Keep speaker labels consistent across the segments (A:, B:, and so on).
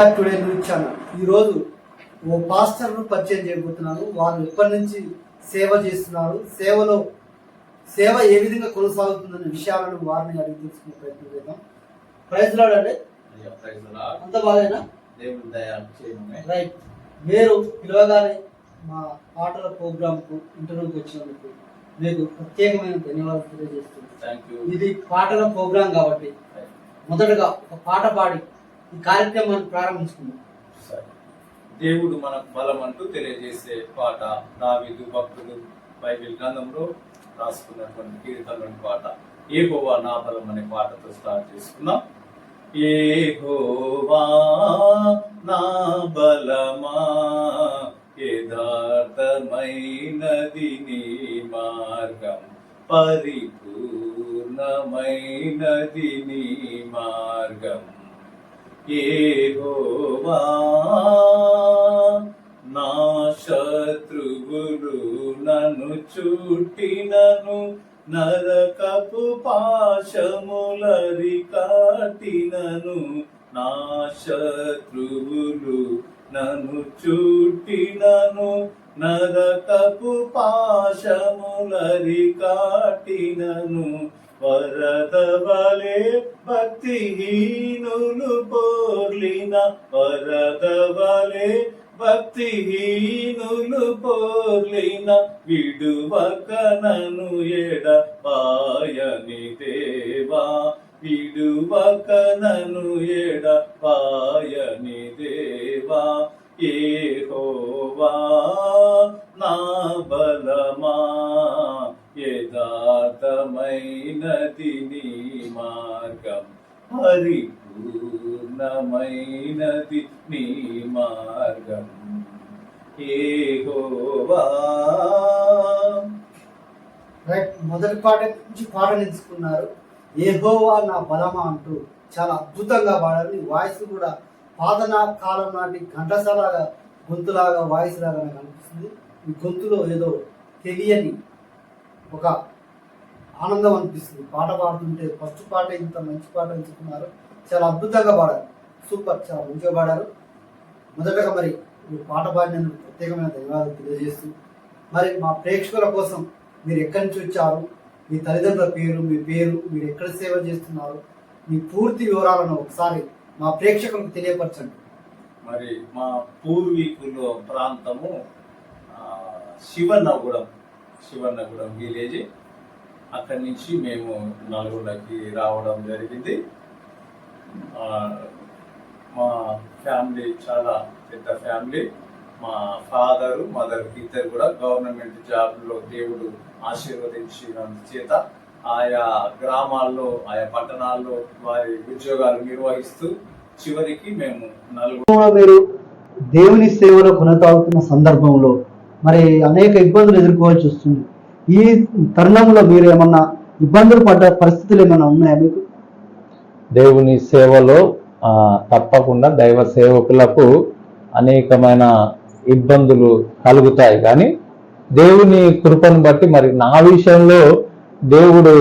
A: Today news channel ఈరోజు ఓ పాస్టర్ను పరిచయం చేయబోతున్నాను. వారు ఎప్పటి నుంచి సేవ చేస్తున్నారు, సేవ ఏ విధంగా కొనసాగుతుందనే విషయాలను వారిని అడిగి తెలుసుకునే ప్రయత్నం చేద్దాం. ప్రైజ్ లార్డ్ అండి. అంత బాగానా? రైట్. మీరు పిలవగానే మా పాటల ప్రోగ్రాంకు ఇంటర్వ్యూకి వచ్చినందుకు మీకు ప్రత్యేకమైన ధన్యవాదాలు తెలియజేస్తున్నాను. ఇది పాటల ప్రోగ్రాం కాబట్టి మొదటగా ఒక పాట పాడి ఈ కార్యక్రమాన్ని ప్రారంభించుకుందాం.
B: దేవుడు మనకు బలం అంటూ తెలియజేసే పాట దావీదు భక్తుడు బైబిల్ గ్రంథంలో రాసుకున్నటువంటి కీర్తనలోని పాట యెహోవా నా బలం అనే పాటతో స్టార్ట్ చేసుకుందాం. యెహోవా నా బలమా యథార్థమైనది నీ మార్గం పరిపూర్ణమైనది నీ మార్గం. యెహోవా నా శత్రువులు నన్ను చుట్టినను నరకపు పాశములరి కాటినను నా శత్రువులు నన్ను చుట్టినను నరకపు పాశములరి కాటినను వరద వలె భక్తిహీనులు పోర్లిన వరద వలె భక్తిహీనులు పోర్లిన విడువక నన్ను ఎడబాయని దేవా విడువక నన్ను ఎడబాయని దేవా. యెహోవా నా బలమా యథార్థమైనది నీ మార్గం పరిపూర్ణమైనది నీ మార్గం. యెహోవా.
A: మొదటి పాట నుంచి పాట నేర్చుకున్నారు. యెహోవా నా బలమా అంటూ చాలా అద్భుతంగా పాడారు. ఈ వాయిస్ కూడా పాదనా కాలం నాటి ఘంటసాలగా గొంతులాగా వాయిస్ లాగా నాకు అనిపిస్తుంది. ఈ గొంతులో ఏదో తెలియని ఒక ఆనందం అనిపిస్తుంది. పాట పాడుతుంటే ఫస్ట్ పాట ఇంత మంచి పాట ఎంచుకున్నారు. చాలా అద్భుతంగా పాడారు. సూపర్, చాలా మంచిగా పాడారు. మొదటగా మరి మీరు పాట పాడినందుకు ప్రత్యేకమైన ధన్యవాదాలు తెలియజేస్తూ మరి మా ప్రేక్షకుల కోసం మీరు ఎక్కడి నుంచి వచ్చారు, మీ తల్లిదండ్రుల పేరు, మీ పేరు, మీరు ఎక్కడ సేవ చేస్తున్నారు, మీ పూర్తి వివరాలను ఒకసారి మా ప్రేక్షకులకు తెలియపరచండి.
B: మరి మా పూర్వీకుల ప్రాంతము శివన్నగూడెం విలేజ్. అక్కడి నుంచి మేము నల్గొండకి రావడం జరిగింది. మా ఫ్యామిలీ చాలా పెద్ద ఫ్యామిలీ. మా ఫాదరు మదర్ ఇద్దరు కూడా గవర్నమెంట్ జాబ్లో దేవుడు ఆశీర్వదించిన చేత ఆయా గ్రామాల్లో ఆయా పట్టణాల్లో వారి ఉద్యోగాలు నిర్వహిస్తూ చివరికి మేము నలుగురు
A: మీరు దేవుని సేవలో కొనసాగుతున్న సందర్భంలో మరి అనేక ఇబ్బందులు ఎదుర్కోవాల్సి వస్తుంది. ఈ తరుణంలో మీరు ఏమన్నా ఇబ్బందులు పడ్డ పరిస్థితులు ఏమైనా ఉన్నాయా మీకు?
C: దేవుని సేవలో తప్పకుండా దైవ సేవకులకు అనేకమైన ఇబ్బందులు కలుగుతాయి. కానీ దేవుని కృపను బట్టి మరి నా విషయంలో దేవుడు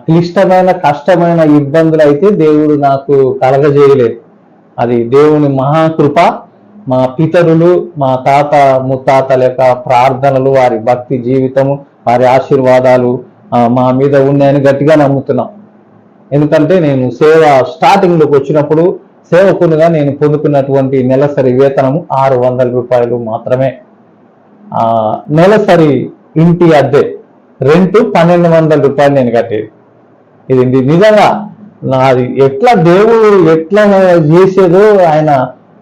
C: క్లిష్టమైన కష్టమైన ఇబ్బందులు అయితే దేవుడు నాకు కలగజేయలేదు. అది దేవుని మహాకృప. మా పితరులు, మా తాత ముత్తాతల యొక్క ప్రార్థనలు, వారి భక్తి జీవితము, వారి ఆశీర్వాదాలు మా మీద ఉన్నాయని గట్టిగా నమ్ముతున్నాం. ఎందుకంటే నేను సేవ స్టార్టింగ్లోకి వచ్చినప్పుడు సేవకునిగా నేను పొందుకున్నటువంటి నెలసరి వేతనము 600 రూపాయలు మాత్రమే. నెలసరి ఇంటి అద్దె రెంట్ 1200 రూపాయలు నేను కట్టేది. ఇది నిజంగా నాది ఎట్లా దేవుడు ఎట్లా చేసేదో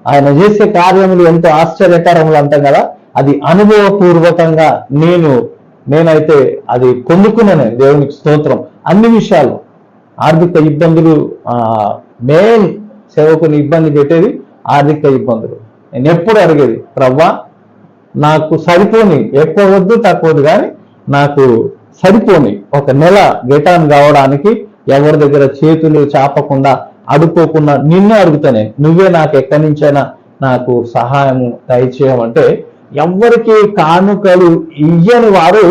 C: ఆయన చేసే కార్యములు ఎంతో ఆశ్చర్యకరములు అంటాం కదా, అది అనుభవపూర్వకంగా నేనైతే అది పొందుకున్నాను. దేవునికి స్తోత్రం. అన్ని విషయాలు ఆర్థిక ఇబ్బందులు, మెయిన్ సేవకుని ఇబ్బంది పెట్టేది ఆర్థిక ఇబ్బందులు. నేను ఎప్పుడు అడిగేది, ప్రవ్వా నాకు సరిపోని, ఎక్కువ వద్దు తక్కువ వద్దు, కానీ నాకు సరిపోని ఒక నెల గెటాన్ కావడానికి ఎవరి దగ్గర చేతులు చాపకుండా అడుక్కోకుండా నిన్ను అడుగుతానే, నువ్వే నాకు ఎక్కడి నుంచైనా నాకు సహాయము దయచేయమంటే ఎవరికి కానుకలు ఇయ్యని వారు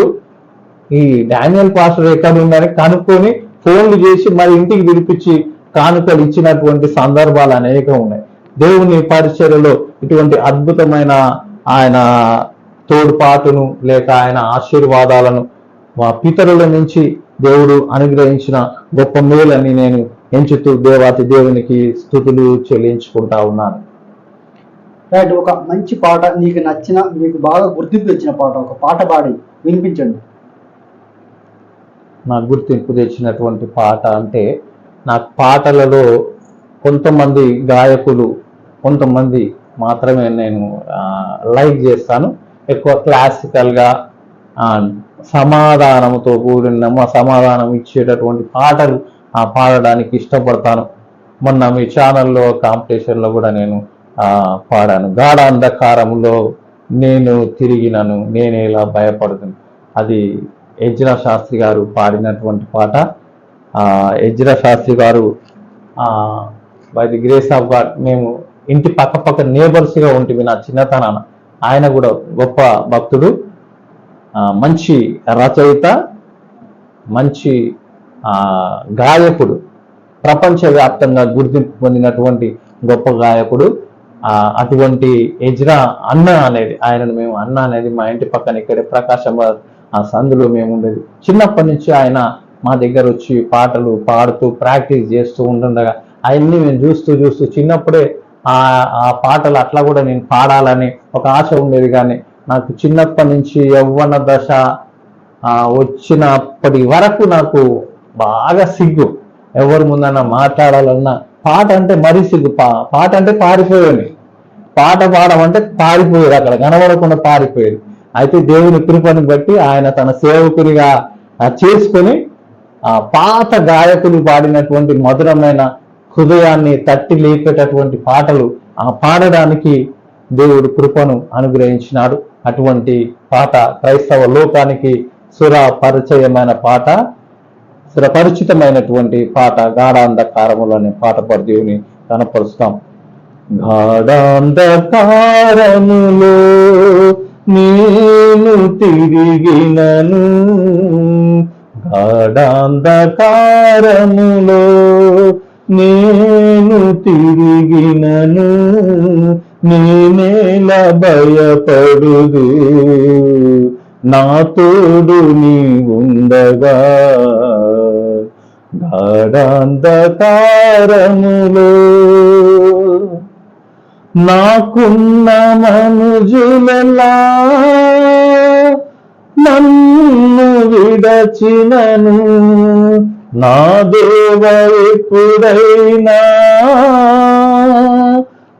C: ఈ డానియల్ పాస్టర్ ఎక్కడ ఉందని కనుక్కొని ఫోన్లు చేసి మరి ఇంటికి పిలిపించి కానుకలు ఇచ్చినటువంటి సందర్భాలు అనేకం ఉన్నాయి. దేవుని పరిచర్యలో ఇటువంటి అద్భుతమైన ఆయన తోడ్పాటును లేక ఆయన ఆశీర్వాదాలను మా పితరుల నుంచి దేవుడు అనుగ్రహించిన గొప్ప మేలని నేను ఎంచుతూ దేవాతి దేవునికి స్తుతులు చెల్లించుకుంటా ఉన్నాను.
A: రైట్, ఒక మంచి పాట నీకు నచ్చిన, మీకు బాగా గుర్తింపు తెచ్చిన పాట, ఒక పాట పాడి వినిపించండి.
C: నాకు గుర్తింపు తెచ్చినటువంటి పాట అంటే, నాకు పాటలలో కొంతమంది గాయకులు కొంతమంది మాత్రమే నేను లైక్ చేస్తాను. ఎక్కువ క్లాసికల్గా సమాధానంతో కూడిన సమాధానం ఇచ్చేటటువంటి పాటలు పాడడానికి ఇష్టపడతాను. మొన్న మీ ఛానల్లో కాంపిటీషన్లో కూడా నేను పాడాను. గాఢ అంధకారంలో నేను తిరిగినను నేనేలా భయపడుతుంది. అది ఎజ్రా శాస్త్రి గారు పాడినటువంటి పాట. ఎజ్రా శాస్త్రి గారు by the grace of God మేము ఇంటి పక్క నేబర్స్గా ఉంటుంది నా చిన్నతనాన. ఆయన కూడా గొప్ప భక్తుడు, మంచి రచయిత, మంచి గాయకుడు, ప్రపంచవ్యాప్తంగా గుర్తింపు పొందినటువంటి గొప్ప గాయకుడు. అటువంటి ఎజ్రా అన్న అనేది, ఆయనను మేము అన్న అనేది మా ఇంటి పక్కన ఇక్కడే ప్రకాశాబాద్ ఆ సందులో మేము ఉండేది. చిన్నప్పటి నుంచి ఆయన మా దగ్గర వచ్చి పాటలు పాడుతూ ప్రాక్టీస్ చేస్తూ ఉంటుండగా అవన్నీ మేము చూస్తూ చిన్నప్పుడే ఆ పాటలు అట్లా కూడా నేను పాడాలని ఒక ఆశ ఉండేది. కానీ నాకు చిన్నప్పటి నుంచి యవ్వన దశ వచ్చినప్పటి వరకు నాకు బాగా సిగ్గు, ఎవరి ముందన్నా మాట్లాడాలన్నా. పాట అంటే మరీ సిగ్గు. పాట అంటే పారిపోయేది, పాట పాడమంటే పారిపోయేది, అక్కడ కనబడకుండా పారిపోయేది. అయితే దేవుని కృపను బట్టి ఆయన తన సేవకునిగా చేసుకొని పాత గాయకులు పాడినటువంటి మధురమైన హృదయాన్ని తట్టి లేపేటటువంటి పాటలు పాడడానికి దేవుడు కృపను అనుగ్రహించినాడు. అటువంటి పాట క్రైస్తవ లోకానికి సురపరిచితమైన పాట గాఢాంధకారములు అనే పాట పాడి దేవుని కనపరుస్తాం. గాఢాంధకారములో నేను తిరిగినను, గాఢాంధకారములో నేను తిరిగినను నేనేల భయపడుదు, నా తోడు నీ ఉండగా. గాఢాంధకారములో నాకున్న మనుజులలా నన్ను విడచినను, నా దేవ ఎప్పుడైనా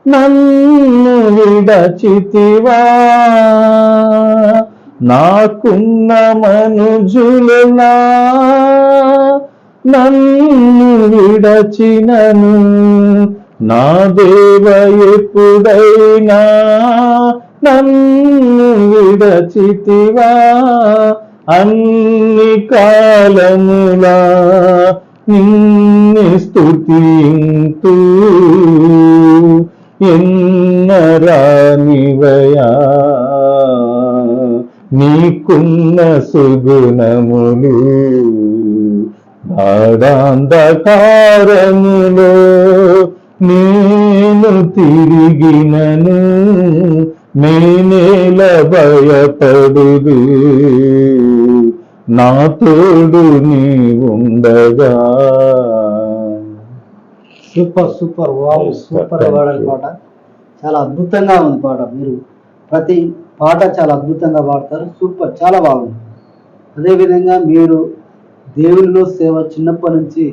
C: నన్ను విడచితివా. నాకున్న మనుజులలా నన్ను విడచినను, నా దేవ ఎప్పుడైనా నన్ను విడచితివా. అన్ని కాలములా నిన్ను స్తుతింతు ఎన్నరానివయా, నీకున్న సుగుణములు. గాఢాంధకారములో నేను తిరిగినను నేనేల భయపడుదు, నా తోడు నీ ఉండగా.
A: సూపర్ వావ్, సూపర్ పాడాలి పాట. చాలా అద్భుతంగా ఉంది పాట. మీరు ప్రతి పాట చాలా అద్భుతంగా పాడతారు. సూపర్, చాలా బాగుంది. అదేవిధంగా మీరు దేవునిలో సేవ చిన్నప్పటి నుంచి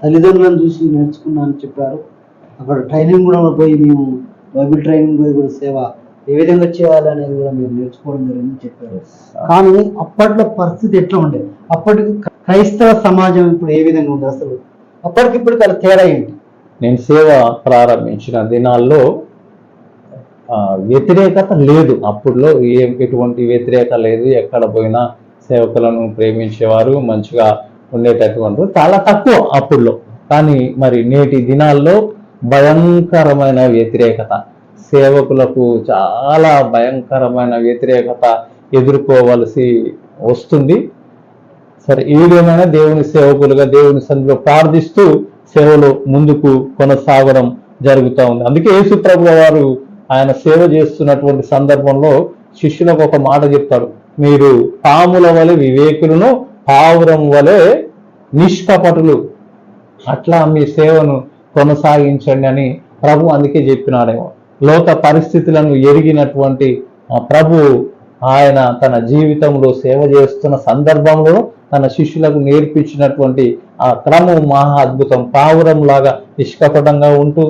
A: తల్లిదండ్రులను చూసి నేర్చుకున్నానని చెప్పారు. అక్కడ ట్రైనింగ్ కూడా పోయి మేము బైబిల్ ట్రైనింగ్ పోయి కూడా సేవ ఏ విధంగా చేయాలనేది కూడా మీరు నేర్చుకోవడం జరిగిందని చెప్పారు. కానీ అప్పట్లో పరిస్థితి ఎట్లా ఉండేది? అప్పటికి క్రైస్తవ సమాజం ఇప్పుడు ఏ విధంగా ఉంది? అసలు అప్పటికిప్పుడు చాలా తేడా ఏంటి?
C: నేను సేవ ప్రారంభించిన దినాల్లో వ్యతిరేకత లేదు. అప్పుడులో ఎటువంటి వ్యతిరేకత లేదు. ఎక్కడ పోయినా సేవకులను ప్రేమించేవారు, మంచిగా ఉండేటటువంటి చాలా తక్కువ అప్పుడులో. కానీ మరి నేటి దినాల్లో భయంకరమైన వ్యతిరేకత, సేవకులకు చాలా భయంకరమైన వ్యతిరేకత ఎదుర్కోవలసి వస్తుంది. సరే, ఏదేమైనా దేవుని సేవకులుగా దేవుని సన్నిధిలో ప్రార్థిస్తూ సేవలో ముందుకు కొనసాగడం జరుగుతూ ఉంది. అందుకే యేసు ప్రభుల వారు ఆయన సేవ చేస్తున్నటువంటి సందర్భంలో శిష్యులకు ఒక మాట చెప్తాడు, మీరు పాముల వలె వివేకులను, పావురం వలె నిష్కపటులు, అట్లా మీ సేవను కొనసాగించండి అని ప్రభు అందుకే చెప్పినాడేమో. లోక పరిస్థితులను ఎరిగినటువంటి ప్రభు ఆయన తన జీవితంలో సేవ చేస్తున్న సందర్భంలో తన శిష్యులకు నేర్పించినటువంటి ఆ క్రమం మహా అద్భుతం. పావురం లాగా నిష్కపటంగా ఉంటూ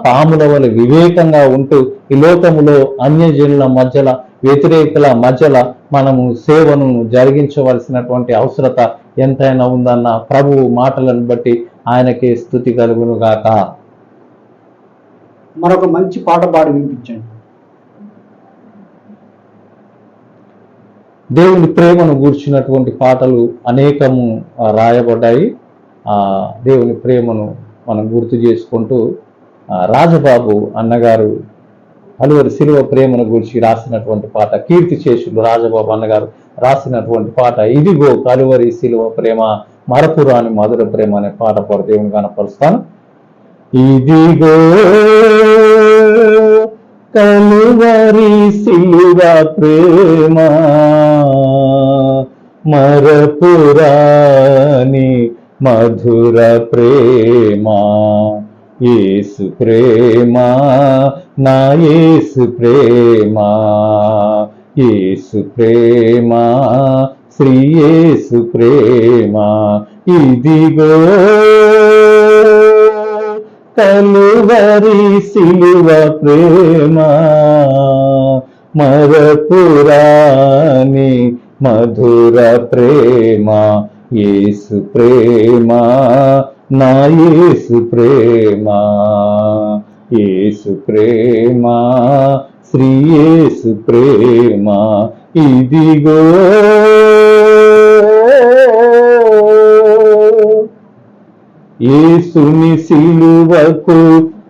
C: పాముల వల్ల వివేకంగా ఉంటూ ఈ లోకములో అన్యజనుల మధ్యల, వ్యతిరేకుల మధ్యల మనము సేవను జరిగించవలసినటువంటి అవసరత ఎంతైనా ఉందన్న ప్రభువు మాటలను బట్టి ఆయనకే స్తుతి కలుగును గాక.
A: మరొక మంచి పాట పాడి వినిపించండి.
C: దేవుని ప్రేమను గూర్చినటువంటి పాటలు అనేకము రాయబడ్డాయి. దేవుని ప్రేమను మనం గుర్తు చేసుకుంటూ రాజబాబు అన్నగారు కలువరి శిలువ ప్రేమను గురించి రాసినటువంటి పాట, కీర్తి చేసులు రాజబాబు అన్నగారు రాసినటువంటి పాట, ఇదిగో కలువరి శిలువ ప్రేమ మరపురాని మధుర ప్రేమ అనే పాట పాడు దేవుని కనపరుస్తాను. ఇదిగో కలువరి శిలువ ప్రేమ మరపురాని మధుర ప్రేమ, యేసు ప్రేమ నా యేసు ప్రేమ, యేసు ప్రేమ శ్రీ యేసు ప్రేమ, ఇదిగో కలువరి శిలువ ప్రేమ మరపురాని మధుర ప్రేమ, యేసు ప్రేమ నా యేసు ప్రేమ, యేసు ప్రేమ శ్రీ యేసు ప్రేమ, ఇదిగో యేసుని సిలువకు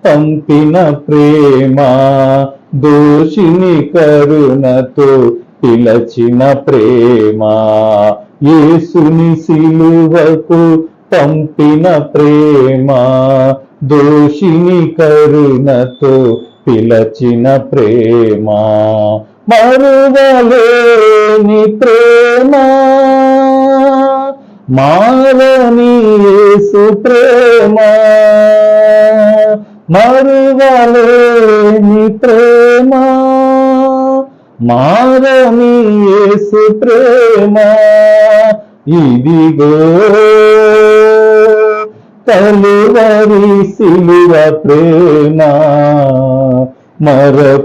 C: పంపిన ప్రేమ, దోషిని కరుణతో పిలచిన ప్రేమ, యేసుని సిలువకు పంపిన ప్రేమ, దోషిని కరుణతో పిలచిన ప్రేమ, మరువలేని ప్రేమ, మారని యేసు ప్రేమ, మరువలేని ప్రేమ, మారని యేసు ప్రేమ, ఇదిగో కలువరి శిలువ ప్రేమ మరపురాని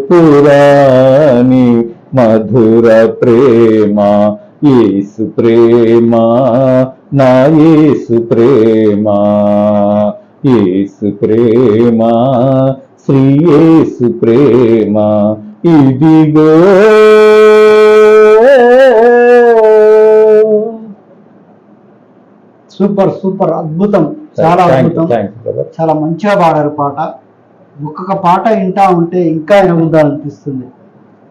C: మధుర ప్రేమ, యేసు ప్రేమ నా యేసు ప్రేమ, యేసు ప్రేమ శ్రీ యేసు ప్రేమ, ఇదిగో.
A: సూపర్ సూపర్, అద్భుతం, చాలా అద్భుతం, చాలా మంచిగా పాడారు పాట. ఒక్కొక్క పాట వింటా ఉంటే ఇంకా వినబుద్దాలనిపిస్తుంది.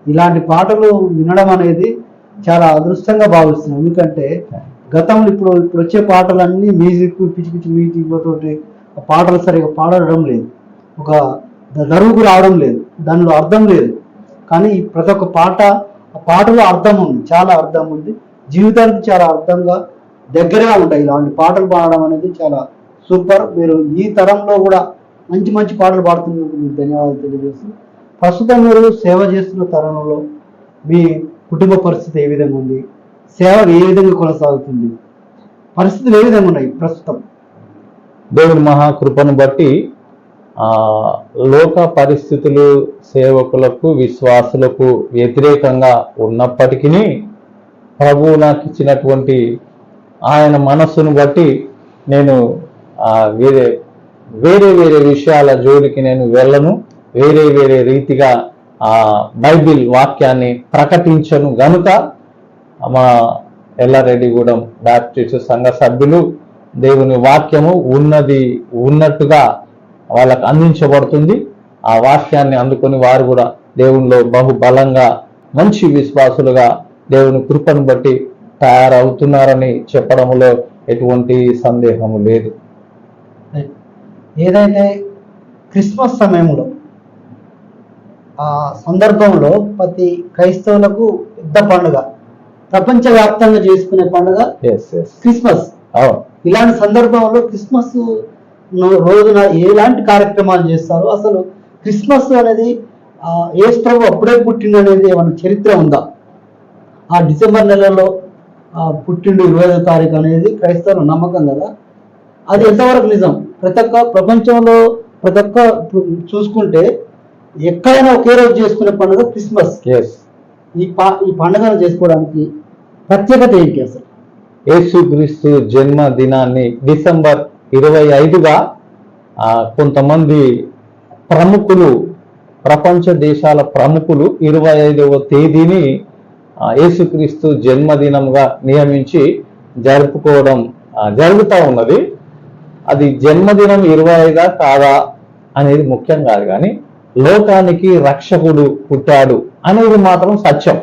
A: ఇలాంటి పాటలు వినడం అనేది చాలా అదృష్టంగా భావిస్తున్నాం. ఎందుకంటే గతంలో ఇప్పుడు వచ్చే పాటలన్నీ మ్యూజిక్ పిచ్చి పిచ్చి మ్యూజిక్ తోటి పాటలు సరిగా పాడడం లేదు, ఒక దరువుకు రావడం లేదు, దానిలో అర్థం లేదు. కానీ ప్రతి ఒక్క పాట, ఆ పాటలో అర్థం ఉంది, చాలా అర్థం ఉంది, జీవితానికి చాలా అర్థంగా దగ్గరగా ఉంటాయి. ఇలాంటి పాటలు పాడడం అనేది చాలా సూపర్. మీరు ఈ తరంలో కూడా మంచి మంచి పాటలు పాడుతున్నందుకు మీకు ధన్యవాదాలు తెలియజేస్తూ, ప్రస్తుతం మీరు సేవ చేస్తున్న తరుణంలో మీ కుటుంబ పరిస్థితి ఏ విధంగా ఉంది, సేవ ఏ విధంగా కొనసాగుతుంది, పరిస్థితులు ఏ విధంగా ఉన్నాయి ప్రస్తుతం?
C: దేవుని మహాకృపను బట్టి లోక పరిస్థితులు సేవకులకు, విశ్వాసులకు వ్యతిరేకంగా ఉన్నప్పటికీ ప్రభువు నాకు ఇచ్చినటువంటి ఆయన మనస్సును బట్టి నేను వేరే వేరే వేరే విషయాల జోలికి నేను వెళ్ళను, వేరే వేరే రీతిగా బైబిల్ వాక్యాన్ని ప్రకటించను గనుక మా ఎల్లారెడ్డిగూడెం బ్యాప్టిస్ట్ సంఘ సభ్యులు దేవుని వాక్యము ఉన్నట్టుగా వాళ్ళకు అందించబడుతుంది. ఆ వాక్యాన్ని అందుకొని వారు కూడా దేవునిలో బహుబలంగా మంచి విశ్వాసులుగా దేవుని కృపను బట్టి తయారవుతున్నారని చెప్పడంలో ఎటువంటి సందేహము లేదు.
A: ఏదైతే క్రిస్మస్ సమయంలో ఆ సందర్భంలో ప్రతి క్రైస్తవులకు పెద్ద పండుగ, ప్రపంచవ్యాప్తంగా చేసుకునే పండుగ క్రిస్మస్. ఇలాంటి సందర్భంలో క్రిస్మస్ రోజున ఎలాంటి కార్యక్రమాలు చేస్తారు? అసలు క్రిస్మస్ అనేది యేసు ప్రభు అప్పుడే పుట్టిండు అనేది ఏమైనా చరిత్ర ఉందా? ఆ డిసెంబర్ నెలలో పుట్టిండు 25వ తారీఖు అనేది క్రైస్తవుల నమ్మకం కదా, అది ఎంతవరకు నిజం? ప్రతి ఒక్క ప్రపంచంలో ప్రతి ఒక్క చూసుకుంటే ఎక్కడైనా ఒకే రోజు చేసుకునే పండుగ క్రిస్మస్. ఈ పండుగను చేసుకోవడానికి ప్రత్యేకత ఏంటి అసలు?
C: యేసుక్రీస్తు జన్మదినాన్ని డిసెంబర్ 25గా కొంతమంది ప్రముఖులు, ప్రపంచ దేశాల ప్రముఖులు 25వ తేదీని యేసుక్రీస్తు జన్మదినంగా నియమించి జరుపుకోవడం జరుగుతూ ఉన్నది. అది జన్మదినం 25గా కాదా అనేది ముఖ్యం కాదు, కానీ లోకానికి రక్షకుడు పుట్టాడు అనేది మాత్రం సత్యం.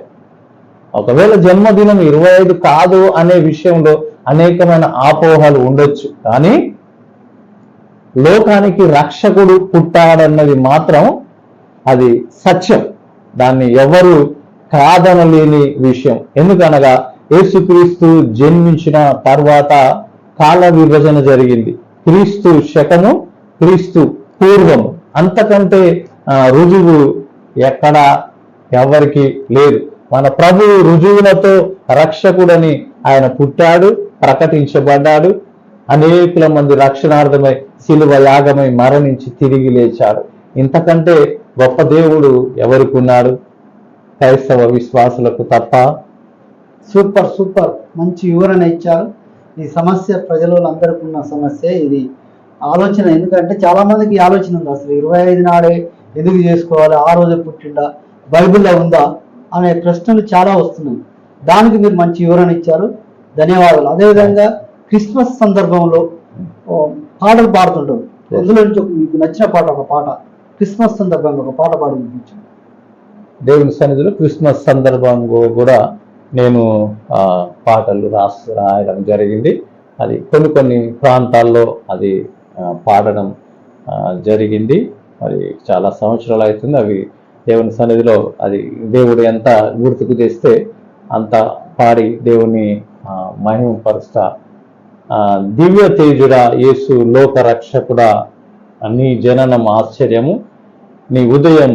C: ఒకవేళ జన్మదినం 25 కాదు అనే విషయంలో అనేకమైన ఆపోహలు ఉండొచ్చు, కానీ లోకానికి రక్షకుడు పుట్టాడన్నది మాత్రం అది సత్యం. దాన్ని ఎవరు కాదనలేని విషయం. ఎందుకనగా యేసుక్రీస్తు జన్మించిన తర్వాత కాల విభజన జరిగింది. క్రీస్తు శకము, క్రీస్తు పూర్వము. అంతకంటే రుజువు ఎక్కడ ఎవరికి లేదు. మన ప్రభు రుజువులతో రక్షకుడని ఆయన పుట్టాడు, ప్రకటించబడ్డాడు. అనేకుల మంది రక్షణార్థమై శిలువ యాగమై మరణించి తిరిగి లేచాడు. ఇంతకంటే గొప్ప దేవుడు ఎవరికి ఉన్నాడు? క్రైస్తవ విశ్వాసులకు తప్ప.
A: సూపర్ సూపర్, మంచి వివరణ ఇచ్చారు. ఈ సమస్య ప్రజలందరికీ ఉన్న సమస్య ఇది. ఆలోచన, ఎందుకంటే చాలా మందికి ఆలోచన ఉంది, అసలు 25 నాడే ఎందుకు చేసుకోవాలి, ఆ రోజే పుట్టిండా, బైబిల్లో ఉందా అనే ప్రశ్నలు చాలా వస్తున్నాయి. దానికి మీరు మంచి వివరణ ఇచ్చారు, ధన్యవాదాలు. అదేవిధంగా క్రిస్మస్ సందర్భంలో పాటలు పాడుతుంటారు, అందులో నుంచి మీకు నచ్చిన పాట, ఒక పాట క్రిస్మస్ సందర్భంగా ఒక పాట పాడు వినిపించండి.
C: దేవుని సన్నిధిలో క్రిస్మస్ సందర్భంగా కూడా నేను పాటలు రాయడం జరిగింది. అది కొన్ని ప్రాంతాల్లో అది పాడడం జరిగింది. అది చాలా సంవత్సరాలు అవుతుంది. అవి దేవుని సన్నిధిలో అది దేవుడు ఎంత గుర్తుకు తెస్తే అంత పాడి దేవుని మహిమపరుస్తా. దివ్య తేజుడా యేసు లోక రక్షకుడా, నీ జననం ఆశ్చర్యము, నీ ఉదయం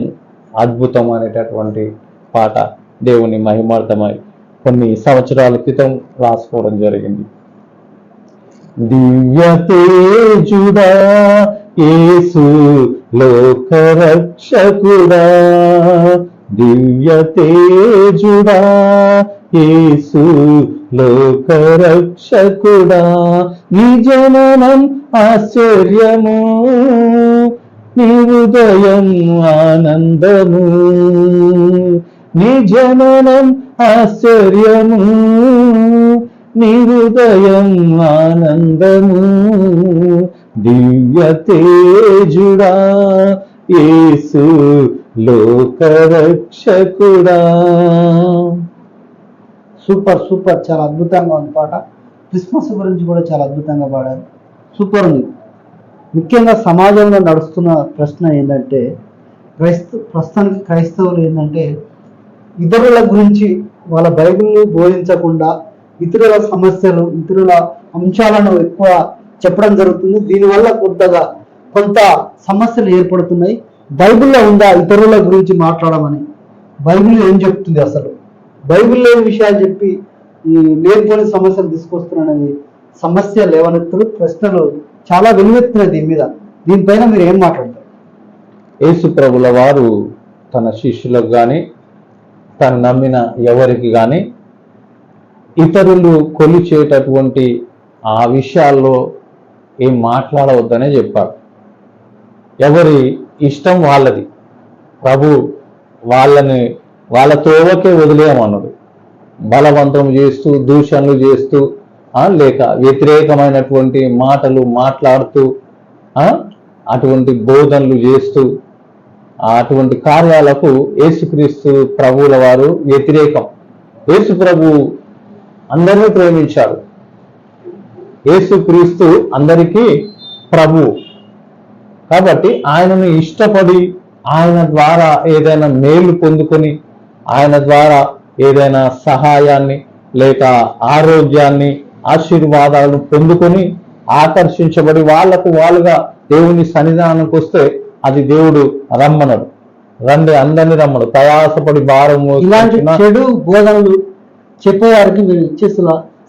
C: అద్భుతం అనేటటువంటి పాట దేవుని మహిమార్థమై కొన్ని సంవత్సరాల క్రితం రాసుకోవడం జరిగింది. దివ్య తేజుడా యేసు లోక రక్షకుడా, దివ్య తేజుడా యేసు లోక రక్షకుడా, నీ జననం ఆశ్చర్యము, నీ హృదయం ఆనందము, నీ జననం ఆశ్చర్యము, నీ హృదయం ఆనందము, దివ్య తేజుడా యేసు లోక రక్షకుడా.
A: సూపర్ సూపర్, చాలా అద్భుతంగా ఉంది పాట. క్రిస్మస్ గురించి కూడా చాలా అద్భుతంగా పాడారు, సూపర్ ఉంది. ముఖ్యంగా సమాజంలో నడుస్తున్న ప్రశ్న ఏంటంటే, ప్రస్తుతానికి క్రైస్తవులు ఏంటంటే ఇతరుల గురించి వాళ్ళ బైబిల్ని బోధించకుండా ఇతరుల సమస్యలు, ఇతరుల అంశాలను ఎక్కువ చెప్పడం జరుగుతుంది. దీనివల్ల కొంత సమస్యలు ఏర్పడుతున్నాయి. బైబిల్లో ఉందా ఇతరుల గురించి మాట్లాడమని? బైబిల్ ఏం చెప్తుంది? అసలు బైబిల్ లేని విషయాలు చెప్పి ఈ లేనిపోని సమస్యలు తీసుకొస్తున్నానని సమస్య లేవనెత్తులు, ప్రశ్నలు చాలా వెలువెత్తున్నాయి దీనిపైన మీరు ఏం మాట్లాడతారు?
C: యేసు ప్రభుల వారు తన శిష్యులకు కానీ తను నమ్మిన ఎవరికి కానీ ఇతరులు కొలిచేటటువంటి ఆ విషయాల్లో ఏం మాట్లాడవద్దనే చెప్పారు. ఎవరి ఇష్టం వాళ్ళది. ప్రభు వాళ్ళ తోవకే వదిలేయమన్నాడు. బలవంతం చేస్తూ, దూషణలు చేస్తూ, లేక వ్యతిరేకమైనటువంటి మాటలు మాట్లాడుతూ, అటువంటి బోధనలు చేస్తూ, అటువంటి కార్యాలకు యేసుక్రీస్తు ప్రభువుల వారు వ్యతిరేకం. యేసు ప్రభు అందరినీ ప్రేమించాడు. యేసుక్రీస్తు అందరికీ ప్రభు. కాబట్టి ఆయనను ఇష్టపడి ఆయన ద్వారా ఏదైనా మేలు పొందుకొని ఆయన ద్వారా ఏదైనా సహాయాన్ని లేక ఆరోగ్యాన్ని ఆశీర్వాదాలను పొందుకొని ఆకర్షించబడి వాళ్ళుగా దేవుని సన్నిధానానికి వస్తే అది దేవుడు రమ్మనడు. రండి అందరినీ రమ్మడు, ప్రయాసపడి భారం
A: ఇలాంటి చెడు బోధనలు చెప్పేవారికి మీరు ఇచ్చే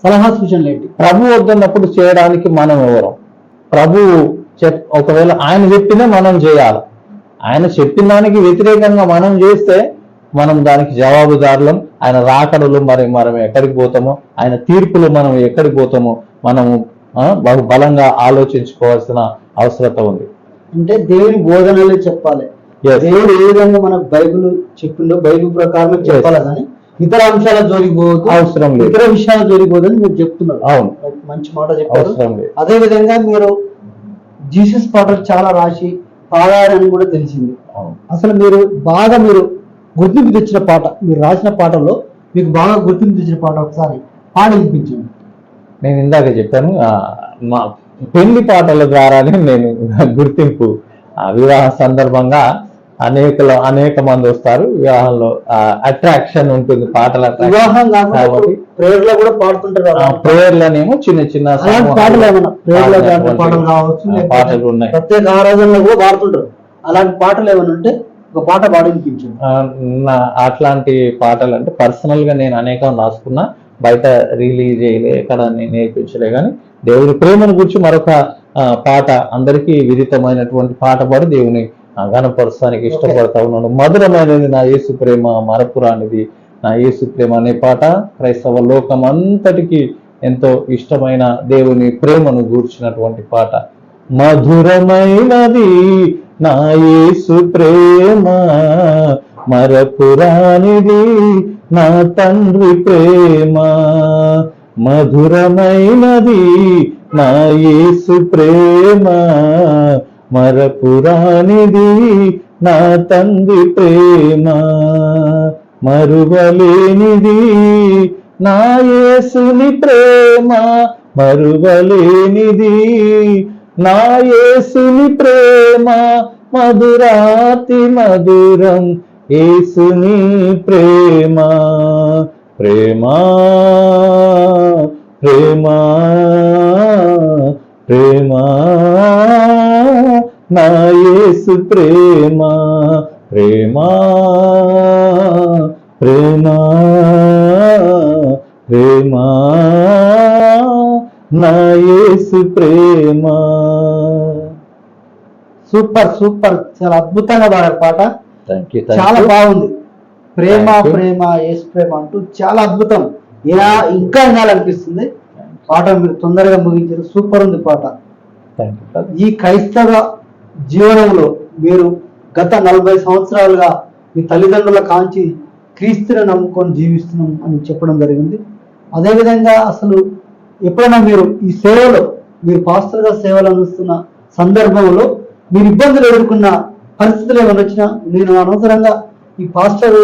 A: సలహా సూచనలు ఏంటి?
C: ప్రభు వద్దన్నప్పుడు చేయడానికి మనం ఎవరం? ప్రభు ఒకవేళ ఆయన చెప్పినా మనం చేయాలి. ఆయన చెప్పిన దానికి వ్యతిరేకంగా మనం చేస్తే మనం దానికి జవాబుదారులం. ఆయన రాకడలు మనం ఎక్కడికి పోతామో, ఆయన తీర్పులు మనం ఎక్కడికి పోతామో మనము బహు బలంగా ఆలోచించుకోవాల్సిన అవసరత ఉంది.
A: అంటే దేవుని బోధనలే చెప్పాలి. దేవుడు ఏ విధంగా మనకు బైబిల్ చెప్పిండో బైబిల్ ప్రకారం చెప్పాలి, కానీ ఇతర అంశాల జోలికి పోవద్దు,
C: అవసరం లేదు,
A: ఇతర విషయాల జోలికి పోదని మీరు చెప్తున్నారు.
C: అవును,
A: మంచి మాట చెప్పారు.
C: అవసరం లేదు.
A: అదే విధంగా మీరు జీసస్ పాటలు చాలా రాసి పాడారని కూడా తెలిసింది. అసలు మీరు గుర్తింపు తెచ్చిన పాట, మీరు రాసిన పాటల్లో మీకు బాగా గుర్తింపు తెచ్చిన పాట ఒకసారి పాడి వినిపించండి.
C: నేను ఇందాక చెప్పాను, మా పెళ్లి ద్వారానే నేను గుర్తింపు. వివాహ సందర్భంగా అనేక మంది వస్తారు, వివాహంలో అట్రాక్షన్ ఉంటుంది, పాటల
A: వివాహం కాబట్టి ప్రేయర్లో కూడా పాడుతుంటారు.
C: ప్రేయర్లోనేమో చిన్న చిన్న
A: పాటలు ఏమన్నా పాటలు కావచ్చు,
C: పాటలు ఉన్నాయి,
A: ప్రత్యేక ఆరాధనలో కూడా పాడుతుంటారు. అలాంటి పాటలు ఏమైనా ఉంటే ఒక పాట పాడి వినిపించండి.
C: అట్లాంటి పాటలు అంటే పర్సనల్ గా నేను అనేకం రాసుకున్నా, బయట రిలీజ్ చేయలే, ఎక్కడ నేర్పించలే, కానీ దేవుని ప్రేమను గురించి మరొక పాట అందరికీ విదితమైనటువంటి పాట పాడి దేవుని గణపరచడానికి ఇష్టపడతా ఉన్నాను. మధురమైనది నా యేసు ప్రేమ, మరపురానిది నా యేసు ప్రేమ అనే పాట క్రైస్తవ లోకం అంతటికి ఎంతో ఇష్టమైన దేవుని ప్రేమను గూర్చినటువంటి పాట. మధురమైనది నా యేసు ప్రేమ, మరపురానిది నా తండ్రి ప్రేమ. మధురమైనది నా యేసు ప్రేమ, మరపురానిది నా తండ్రి ప్రేమ. మరువలేనిది నా యేసుని ప్రేమ, మరువలేనిది నా యేసుని ప్రేమ. మధురాతి మధురం యేసుని ప్రేమ. ప్రేమ ప్రేమ ప్రేమ నా యేసు ప్రేమ. ప్రేమ ప్రేమ ప్రేమ నా యేసు ప్రేమ.
A: సూపర్ సూపర్, చాలా అద్భుతంగా పాడారు పాట. చాలా బాగుంది. ప్రేమ ప్రేమ యేసు ప్రేమ అంటూ చాలా అద్భుతం. ఇంకా వినాలనిపిస్తుంది. పాట మీరు తొందరగా ముగించారు. సూపర్ ఉంది పాట. ఈ క్రైస్తవ జీవనంలో మీరు గత 40 సంవత్సరాలుగా మీ తల్లిదండ్రుల కాంచి క్రీస్తుని నమ్ముకొని జీవిస్తున్నాం అని చెప్పడం జరిగింది. అదేవిధంగా అసలు ఎప్పుడైనా మీరు ఈ సేవలో, మీరు పాస్టర్గా సేవలు అందిస్తున్న సందర్భంలో మీరు ఇబ్బందులు ఎదుర్కొన్న పరిస్థితులు ఏమైనా వచ్చినా, నేను అనవసరంగా ఈ పాస్టర్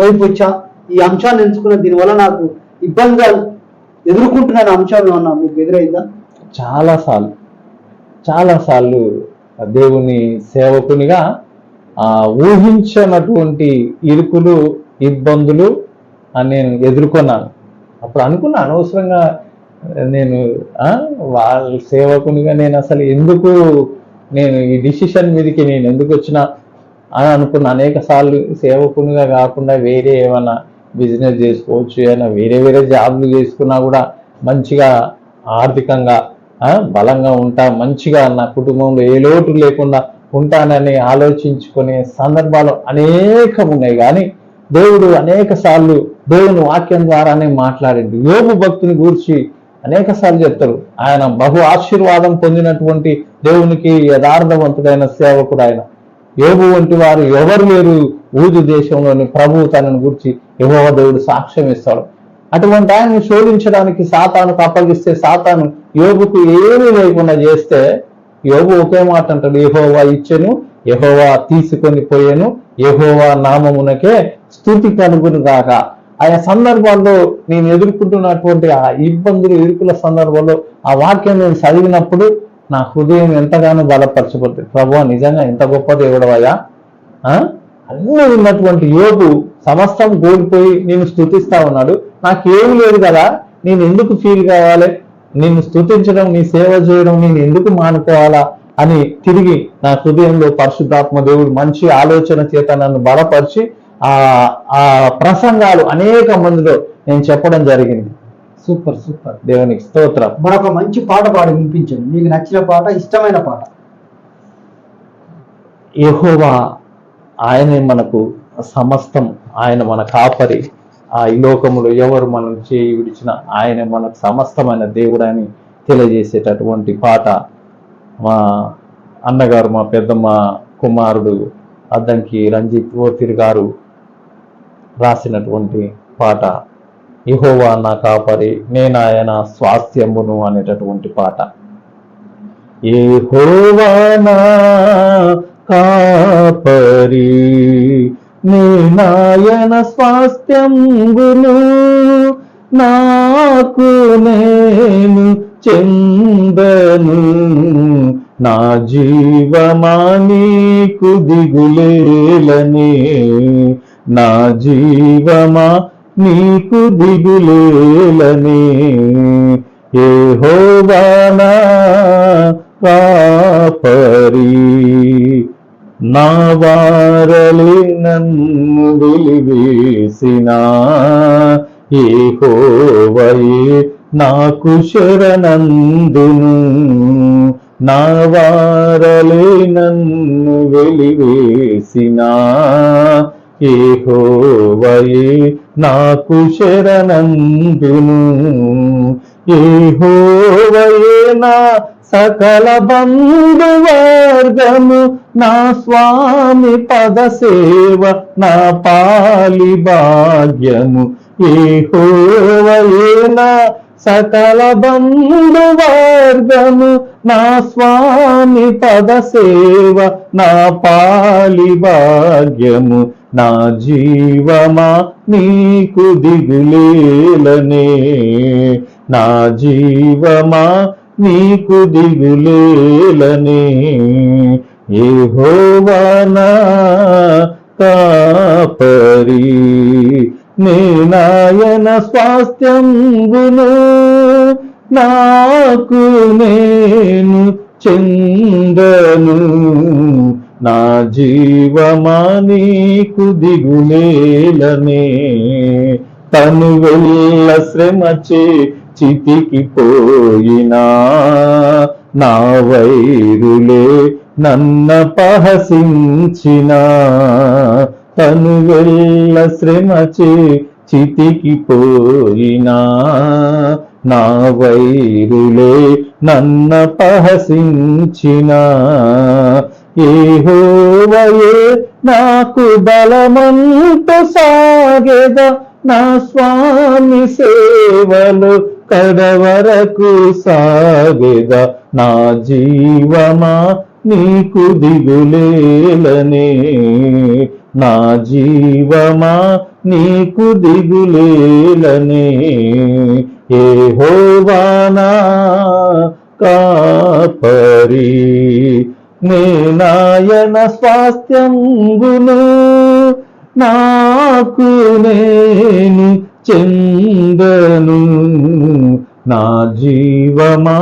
A: వైపు వచ్చా, ఈ అంశాన్ని ఎంచుకున్న, దీనివల్ల నాకు ఇబ్బందిగా ఎదుర్కొంటున్న అంశాలు ఏమన్నా మీకు ఎదురైందా?
C: చాలాసార్లు దేవుని సేవకునిగా ఊహించినటువంటి ఇరుకులు, ఇబ్బందులు నేను ఎదుర్కొన్నాను. అప్పుడు అనుకున్నా, అనవసరంగా నేను వాళ్ళ సేవకునిగా నేను అసలు ఎందుకు నేను ఈ డిసిషన్ మీదకి నేను ఎందుకు వచ్చినా అని అనుకున్నా. అనేక సార్లు సేవకునిగా కాకుండా వేరే ఏమైనా బిజినెస్ చేసుకోవచ్చు, ఏమైనా వేరే జాబ్లు చేసుకున్నా కూడా మంచిగా ఆర్థికంగా బలంగా ఉంటా, మంచిగా నా కుటుంబంలో ఏ లోటు లేకుండా ఉంటానని ఆలోచించుకునే సందర్భాలు అనేకం ఉన్నాయి. కానీ దేవుడు అనేక సార్లు దేవుని వాక్యం ద్వారానే మాట్లాడింది. యోబు భక్తుని గురించి అనేక సార్లు చెప్తారు. ఆయన బహు ఆశీర్వాదం పొందినటువంటి దేవునికి యథార్థవంతుడైన సేవకుడు ఆయన. యోబు వంటి వారు ఎవరు లేరు ఊదు దేశంలోని ప్రభువు తనను గురించి యెహోవా దేవుడు సాక్ష్యం ఇస్తాడు. అటువంటి ఆయన్ని శోధించడానికి సాతానుకు అప్పగిస్తే, సాతాను యోబుకు ఏమీ లేకుండా చేస్తే, యోబు ఒకే మాట అంటాడు, యెహోవా ఇచ్చెను, యెహోవా తీసుకొని పోయాను, యెహోవా నామమునకే స్తుతి కలుగును గాక. ఆయా సందర్భాల్లో నేను ఎదుర్కొంటున్నటువంటి ఆ ఇబ్బందులు, ఇరుకుల సందర్భంలో ఆ వాక్యం నేను చదివినప్పుడు నా హృదయం ఎంతగానో బలపరచబడుతుంది. ప్రభువా నిజంగా ఎంత గొప్ప దేవుడవయ్యా, అన్నీ ఉన్నటువంటి యోబు సమస్తం కోల్పోయి నేను స్తుతిస్తా ఉన్నాడు. నాకేం లేదు కదా, నేను ఎందుకు ఫీల్ కావాలి, నిన్ను స్తుతించడం, నీ సేవ చేయడం నేను ఎందుకు మానుకోవాలా అని తిరిగి నా హృదయంలో పరిశుద్ధాత్మ దేవుడు మంచి ఆలోచన చేత నన్ను బలపరిచి ఆ ప్రసంగాలు అనేక మందిలో నేను చెప్పడం జరిగింది.
A: Super super.
C: దేవునికి స్తోత్రం.
A: మరొక మంచి పాట పాడి వినిపించండి, మీకు నచ్చిన పాట, ఇష్టమైన పాట.
C: యెహోవా ఆయనే మనకు సమస్తం, ఆయన మన కాపరి. ఈ లోకములో ఎవరు మనం చేయి విడిచిన ఆయన మనకు సమస్తమైన దేవుడు అని తెలియజేసేటటువంటి పాట మా అన్నగారు, మా పెద్దమ్మ కుమారుడు అద్దంకి రంజిత్ ఓఫిర్ గారు రాసినటువంటి పాట. యెహోవా నా కాపరి, నేనాయన స్వాస్థ్యమును అనేటటువంటి పాట. యెహోవా నా కాపరి, నేనాయన స్వాస్థ్యంబును, నాకు నేను చెందను. నా జీవమా నీకు దిగులేలని, నా జీవమా నీకు దిగులేలని. యెహోవా నా కాపరి, నా వారలే నన్ను వెలివేసిన యెహోవాయే నాకు శరణందును. నా వారలే నన్ను వెలివేసిన యెహోవాయే నాకు శరణందును. యెహోవాయే నా సకల బంధువర్గము, నా స్వామి పద సేవ నా పాలి భాగ్యము. యెహోవాయే నా సకల బంధువర్గము, నా స్వామి పద సేవ నా పాలి భాగ్యము. నా జీవమా నీకు దిగులేలనే, నా జీవమా నీకు దిగులేలనే. యెహోవా నా కాపరి, నేనాయన స్వాస్థ్యంబును, నాకు నేను చెందను. నా జీవమా నీకు దిగులేలనే. తను వెళ్ళ శ్రమచే చితికి పోయినా, నా వైరులే నన్నపహసించిన. తను వెళ్ళ శ్రమచే చితికి పోయినా, నా వైరులే నన్నపహసించిన. యెహోవాయే నాకు బలమంటూ సాగెద, నా స్వామి సేవలు కడవరకు సాగెద. నా జీవమా నీకు దిగులేలనే, నా జీవమా నీకు దిగులేలనే. యెహోవా నా కాపరి, నేనాయన స్వాస్థ్యంబును, నాకు నేను చెందను. నా జీవమా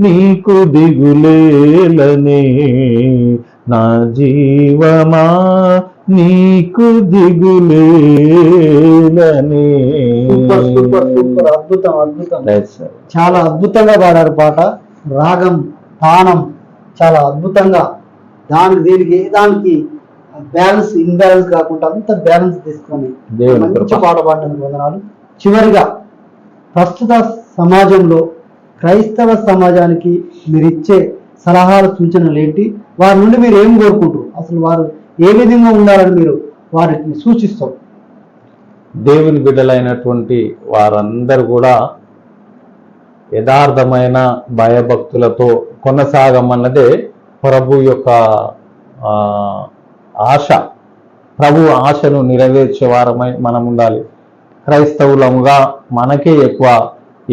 C: నీకు దిగులేలనే, నా జీవమా నీకు దిగులేలనే.
A: సూపర్ సూపర్ సూపర్, అద్భుతం అద్భుతం. చాలా అద్భుతంగా పాడారు పాట. రాగం, తానం చాలా అద్భుతంగా, దీనికి దానికి బ్యాలెన్స్, ఇన్బ్యాలెన్స్ కాకుండా అంత బ్యాలెన్స్ తీసుకొని మంచి పాట పాడడానికి వందనాలు. చివరిగా ప్రస్తుత సమాజంలో క్రైస్తవ సమాజానికి మీరు ఇచ్చే సలహాలు, సూచనలు ఏంటి? వారి నుండి మీరు ఏం కోరుకుంటారు? అసలు వారు ఏ విధంగా ఉండాలని మీరు వారికి సూచిస్తారు?
C: దేవుని బిడ్డలైనటువంటి వారందరూ కూడా యథార్థమైన భయభక్తులతో కొనసాగమన్నదే ప్రభు యొక్క ఆశ. ప్రభు ఆశను నెరవేర్చే వారమై మనం ఉండాలి. క్రైస్తవులముగా మనకే ఎక్కువ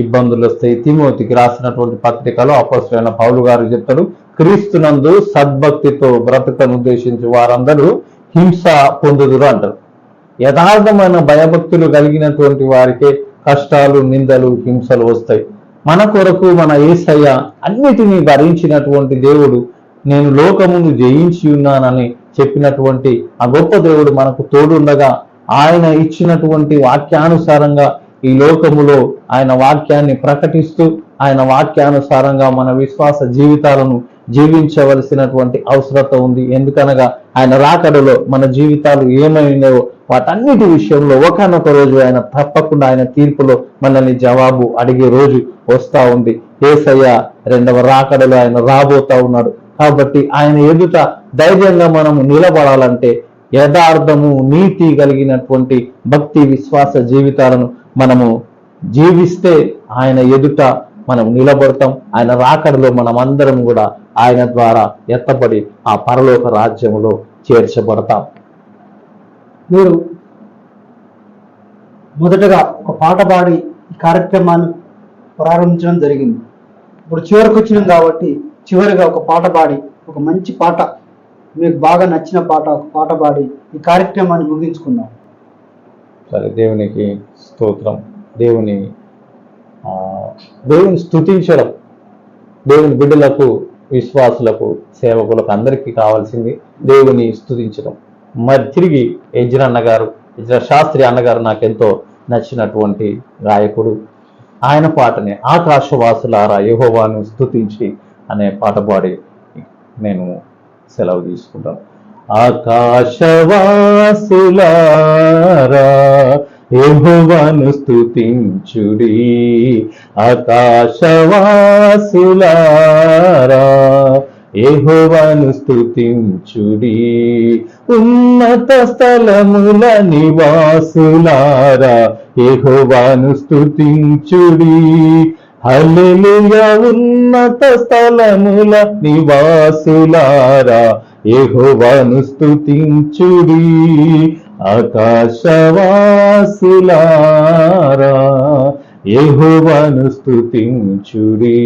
C: ఇబ్బందులు వస్తాయి. తిమోతికి రాసినటువంటి పత్రికలో అపోస్తలుడైన పౌలు గారు చెప్తాడు, క్రీస్తునందు సద్భక్తితో బ్రతకను ఉద్దేశించి వారందరూ హింస పొందుదురు అంటారు. యథార్థమైన భయభక్తులు కలిగినటువంటి వారికే కష్టాలు, నిందలు, హింసలు వస్తాయి. మన కొరకు మన యేసయ్య అన్నిటినీ భరించినటువంటి దేవుడు, నేను లోకమును జయించి ఉన్నానని చెప్పినటువంటి ఆ గొప్ప దేవుడు మనకు తోడుండగా, ఆయన ఇచ్చినటువంటి వాక్యానుసారంగా ఈ లోకములో ఆయన వాక్యాన్ని ప్రకటిస్తూ ఆయన వాక్యానుసారంగా మన విశ్వాస జీవితాలను జీవించవలసినటువంటి అవసరత ఉంది. ఎందుకనగా ఆయన రాకడలో మన జీవితాలు ఏమైనాయో వాటన్నిటి విషయంలో ఒకనొక రోజు ఆయన తప్పకుండా ఆయన తీర్పులో మనల్ని జవాబు అడిగే రోజు వస్తా ఉంది. యేసయ్య రెండవ రాకడలో ఆయన రాబోతా ఉన్నాడు. కాబట్టి ఆయన ఎదుట ధైర్యంగా మనము నిలబడాలంటే యథార్థము, నీతి కలిగినటువంటి భక్తి విశ్వాస జీవితాలను మనము జీవిస్తే ఆయన ఎదుట మనం నిలబడతాం. ఆయన రాకడలో మనం అందరం కూడా ఆయన ద్వారా ఎత్తబడి ఆ పరలోక రాజ్యములో చేర్చబడతాం.
A: మీరు మొదటగా ఒక పాట పాడి ఈ కార్యక్రమాన్ని ప్రారంభించడం జరిగింది. ఇప్పుడు చివరికి వచ్చినాం కాబట్టి చివరిగా ఒక పాట పాడి, ఒక మంచి పాట, మీకు బాగా నచ్చిన పాట ఒక పాట పాడి ఈ కార్యక్రమాన్ని ముగించుకుందాం.
C: సరే, దేవునికి స్తోత్రం. దేవుని స్తుతించడం దేవుని బిడ్డలకు, విశ్వాసులకు, సేవకులకు అందరికీ కావాల్సింది దేవుని స్తుతించడం. మరి తిరిగి ఎజ్రా శాస్త్రి అన్నగారు నాకెంతో నచ్చినటువంటి గాయకుడు. ఆయన పాటనే ఆకాశవాసులారా యెహోవాను స్తుతించి అనే పాట పాడి నేను సెలవు తీసుకుంటాను. ఆకాశవాసులారా యెహోవాను స్తుతించుడి, ఆకాశవాసులారా యెహోవాను స్తుతించుడి, ఉన్నత స్థలముల నివాసులారా యెహోవాను స్తుతించుడి, హల్లెలూయా. ఉన్నత స్థలముల నివాసులారా యెహోవాను స్తుతించుడి, ఆకాశవాసులారా యెహోవాను స్తుతించుడి.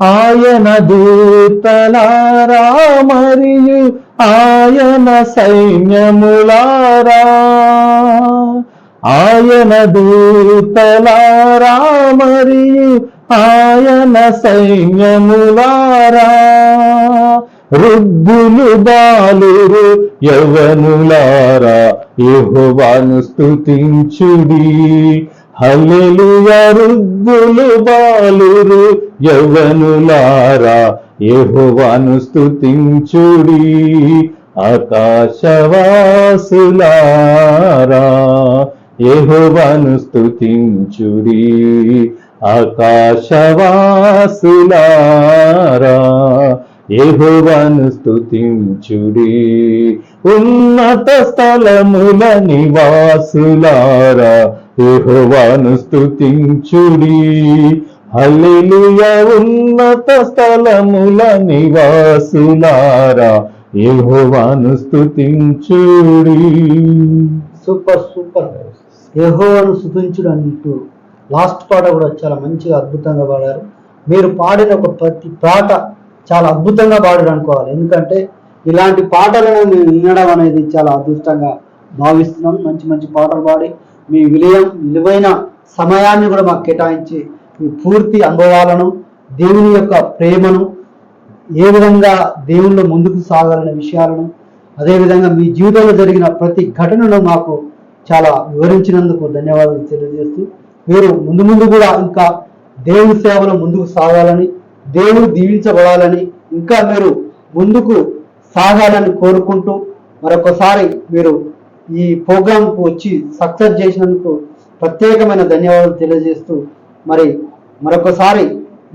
C: ఆయన దూతలారా మరియు ఆయన సైన్యములారా, ఆయన దూతలారా మరియు ఆయన సైన్యములారా, వృద్ధులు బాలురు యవ్వనులారా యెహోవాను స్తుతించుడి, హల్లెలూయా. వృద్ధులు బాలురు యవ్వనులారా యెహోవాను స్తుతించుడి, ఆకాశవాసులారా యెహోవాను స్తుతించుడి, ఆకాశవాసులారా యెహోవాను స్తుతించుడి, ఉన్నత స్థలముల నివాసులారా యెహోవాను స్తుతించుడి, హల్లెలూయా. ఉన్నత స్థలముల నివాసులారా యెహోవాను స్తుతించుడి.
A: Super super. యెహోవాను స్తుతించుడు అంటూ లాస్ట్ పాట కూడా చాలా మంచిగా అద్భుతంగా పాడారు. మీరు పాడిన ఒక ప్రతి పాట చాలా అద్భుతంగా పాడారు అనుకోవాలి. ఎందుకంటే ఇలాంటి పాటలను మేము వినడం అనేది చాలా అదృష్టంగా భావిస్తున్నాం. మంచి మంచి పాటలు పాడి మీ విలువైన సమయాన్ని కూడా మాకు కేటాయించి మీ పూర్తి అనుభవాలను, దేవుని యొక్క ప్రేమను, ఏ విధంగా దేవుళ్ళు ముందుకు సాగాలనే విషయాలను, అదేవిధంగా మీ జీవితంలో జరిగిన ప్రతి ఘటనను మాకు చాలా వివరించినందుకు ధన్యవాదాలు తెలియజేస్తూ, మీరు ముందు కూడా ఇంకా దేవుని సేవలో ముందుకు సాగాలని, దేవుడు దీవించబడాలని, ఇంకా మీరు ముందుకు సాగాలని కోరుకుంటూ మరొకసారి మీరు ఈ ప్రోగ్రాంకు వచ్చి సక్సెస్ చేసినందుకు ప్రత్యేకమైన ధన్యవాదాలు తెలియజేస్తూ, మరొకసారి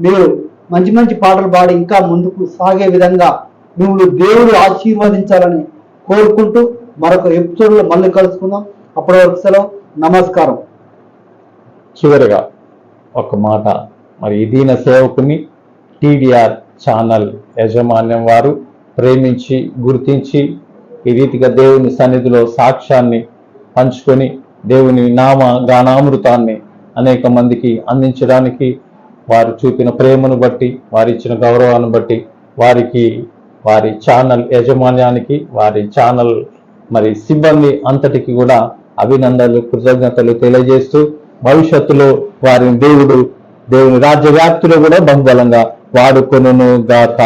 A: మీరు మంచి మంచి పాటలు పాడి ఇంకా ముందుకు సాగే విధంగా మిమ్మల్ని దేవుడు ఆశీర్వదించాలని కోరుకుంటూ మరొక ఎపిసోడ్లో మళ్ళీ కలుసుకుందాం. అప్పటి వరకు సెలవు. నమస్కారం.
C: చివరిగా ఒక మాట, మరి ఈ దీన సేవకుని టీడీఆర్ ఛానల్ యాజమాన్యం వారు ప్రేమించి, గుర్తించి ఈ రీతిగా దేవుని సన్నిధిలో సాక్ష్యాన్ని పంచుకొని దేవుని నామ గానామృతాన్ని అనేక మందికి అందించడానికి వారు చూపిన ప్రేమను బట్టి, వారు ఇచ్చిన గౌరవాన్ని బట్టి వారికి, వారి ఛానల్ యాజమాన్యానికి, వారి ఛానల్ మరి సిబ్బంది అంతటికి కూడా అభినందనలు, కృతజ్ఞతలు తెలియజేస్తూ భవిష్యత్తులో వారిని దేవుని రాజ్య వ్యాప్తిలో కూడా బహుబలంగా వాడుకొనును గాక.